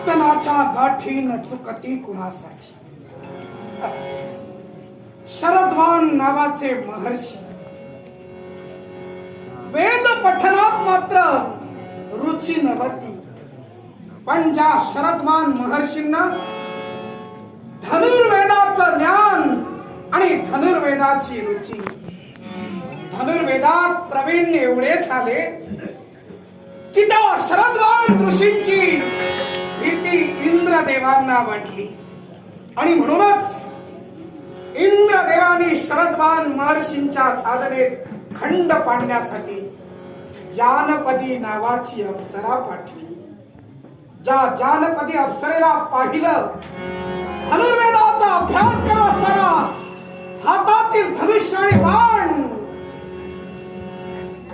कीर्तनाच्या गाठी न चुकती कुणासाठी. शरद्वान नावाचे महर्षी वेद पठनात मात्र रुची नव्हती, पण ज्या शरद्वान महर्षींना धनुर्वेदाचं ज्ञान आणि धनुर्वेदाची रुची, धनुर्वेदात प्रवीण एवढे झाले की त्या शरद्वान ऋषींची भीती इंद्रदेवांना वाटली. आणि म्हणूनच इंद्रदेवानी शरद्वान महर्षींच्या साधनेत खंड पाडण्यासाठी जानपदी नावाची अप्सरा पाठवली. ज्या जानपदी अप्सरेला पाहिलं, धनुर्वेदाचा अभ्यास करत असताना हातातील धनुष्य आणि बाण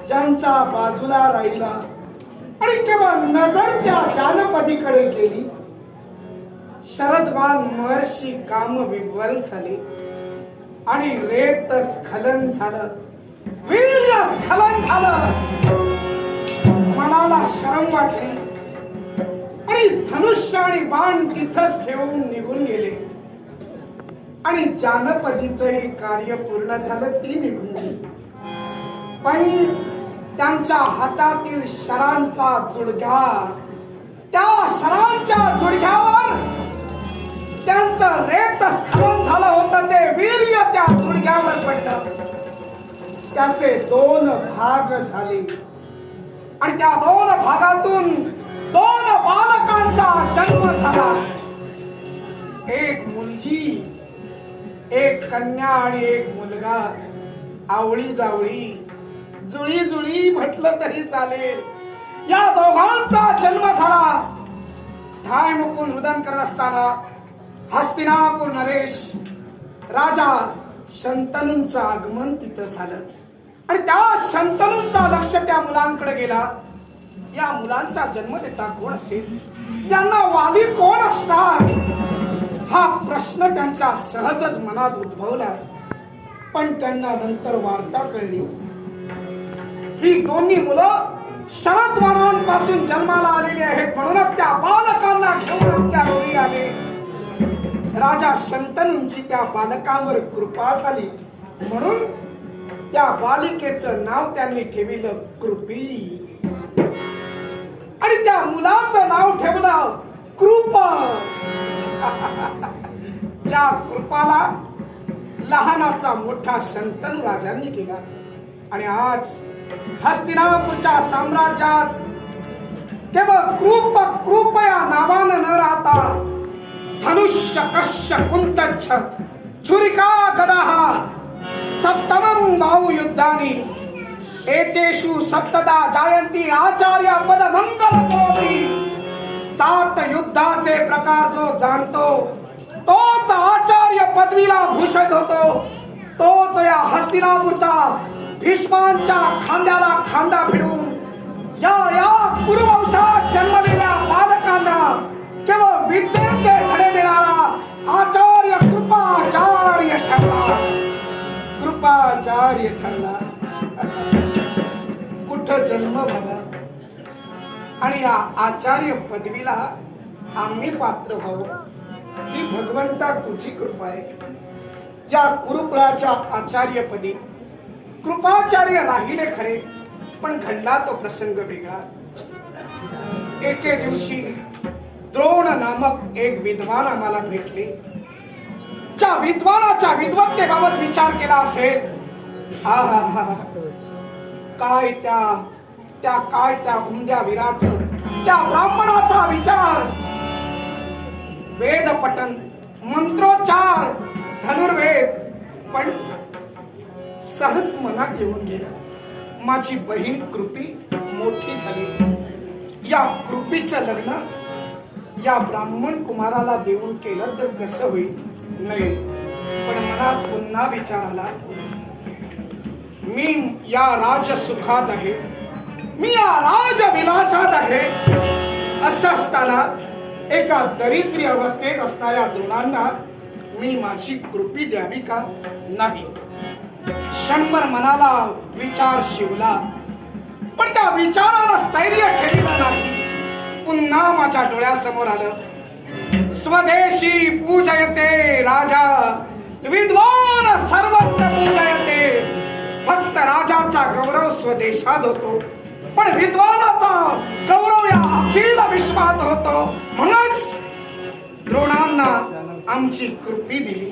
ज्यांच्या बाजूला राहिला आणि केवळ नजर त्या जानपदीकडे गेली, शरद्वान महर्षी काम विह्वल झाले आणि रेत स्खलन झालं, वीर्य स्खलन झालं. मनाला शरम वाटली आणि धनुष्य आणि बाण तिथंच ठेवून निघून गेले आणि जानपदीचंही कार्य पूर्ण झालं, ती निघून गेली. पण त्यांच्या हातातील शरांचा जुडघा, त्या शरांच्या जुडघ्यावर त्यांचं रेत स्खलन झालं होतं, ते वीर्य त्या जुडघ्यावर पडलं. त्याचे 2 भाग झाले आणि त्या 2 भागातून 2 बालकांचा जन्म झाला. एक मुलगी, एक कन्या आणि एक मुलगा. आवळी जावळी, जुळी जुळी म्हटलं तरी चालेल, या दोघांचा जन्म झाला. ठाय मुकून रुदन करत असताना हस्तिनापूर नरेश राजा शंतनूंचं आगमन तिथं झालं आणि त्या शंतनूंचा लक्ष त्या मुलांकडे गेला. या मुलांचा जन्मदाता कोण असेल, यांना वाली कोण असणार, हा प्रश्न त्यांच्या सहजच मनात उद्भवला. पण त्यांना नंतर वार्ता कळली, ही दोन्ही मुलं शरद्वानांपासून जन्माला आलेली आहेत, म्हणूनच त्या बालकांना घेऊन त्या घरी आले. राजा शंतनूंची त्या बालकांवर कृपा झाली, म्हणून त्या बालिकेचं नाव त्यांनी ठेवलं कृपी आणि त्या मुलाचं नाव ठेवलं कृप. ज्या कृपाला लहानाचा मोठा शंतनू राजांनी केला आणि आज हस्तिनापूरच्या साम्राज्यात केवळ कृप कृप या नावानं न राहता धनुष्य कश्य कुंतच्छ छुरिका गदाः सप्तमं बाहुयुद्धानि एतेषु सप्तदा जायन्ति आचार्य पद मंगलकोटी. 7 युद्धाचे प्रकार जो जाणतो तोच आचार्य पदवीला भूषित होतो. तोच या हस्तिनापूरचा भीष्मांच्या खांद्याला खांदा भिडून या कुरुवंशात जन्मलेल्या बालकांना केवळ विद्येचे धडे देणारा आचार्य कृपाचार्य ठरला. कृपाचार्य ठरला. कुठं जन्म झाला आणि या आचार्य पदवीला आम्ही पात्र व्हावं, ही भगवंता तुझी कृपा आहे. या कुरुकुळाच्या आचार्यपदी कृपाचार्य राहिले खरे, पण घडला तो प्रसंग वेगळा. एके दिवशी द्रोण नामक एक विद्वान आम्हाला भेटले. ज्या विद्वानाच्या विद्वत्तेबाबत विचार केला असेल, काय त्या हुंद्या वीराचं, त्या ब्राह्मणाचा विचार, वेद पठन, मंत्रोच्चार, धनुर्वेद, पण सहज मनात येऊन गेलं, माझी बहीण कृपी मोठी झाली, या कृपीचं लग्न या ब्राह्मण कुमाराला देऊन केलं तर कसं होईल. नाही, पण मनात पुन्हा विचार आला, मी या राजसुखात आहे, मी या राजविलासात आहे. असं असताना एका दरिद्री अवस्थेत असणाऱ्या द्रोणांना मी माझी कृपी द्यावी का नाही. क्षणभर मनाला विचार शिवला, पण त्या विचाराला स्थैर्य ठेवलं नाही. पुन्हा माझ्या डोळ्यासमोर आलं. स्वदेशी पूजयते राजा, विद्वान सर्वत्र पूजयते. फक्त राजाचा गौरव स्वदेशात होतो, पण विद्वानाचा गौरव या अखिल विश्वात होतो. म्हणूनच द्रोणांना आमची कृपी दिली.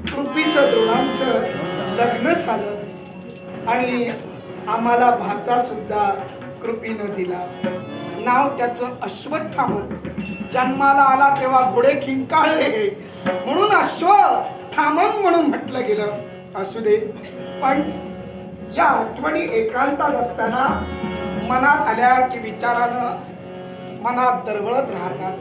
कृपीचं द्रोणांचं लग्न झालं आणि आम्हाला भाचा सुद्धा कृपीनं दिला. नाव त्याचं अश्वत्थामन. जन्माला आला तेव्हा घोडे किंकाळले म्हणून अश्वत्थामन म्हणून म्हटलं गेलं. असू दे, पण या आठवणी एकांतात असताना मनात आल्या की विचारानं मनात दरवळत राहतात.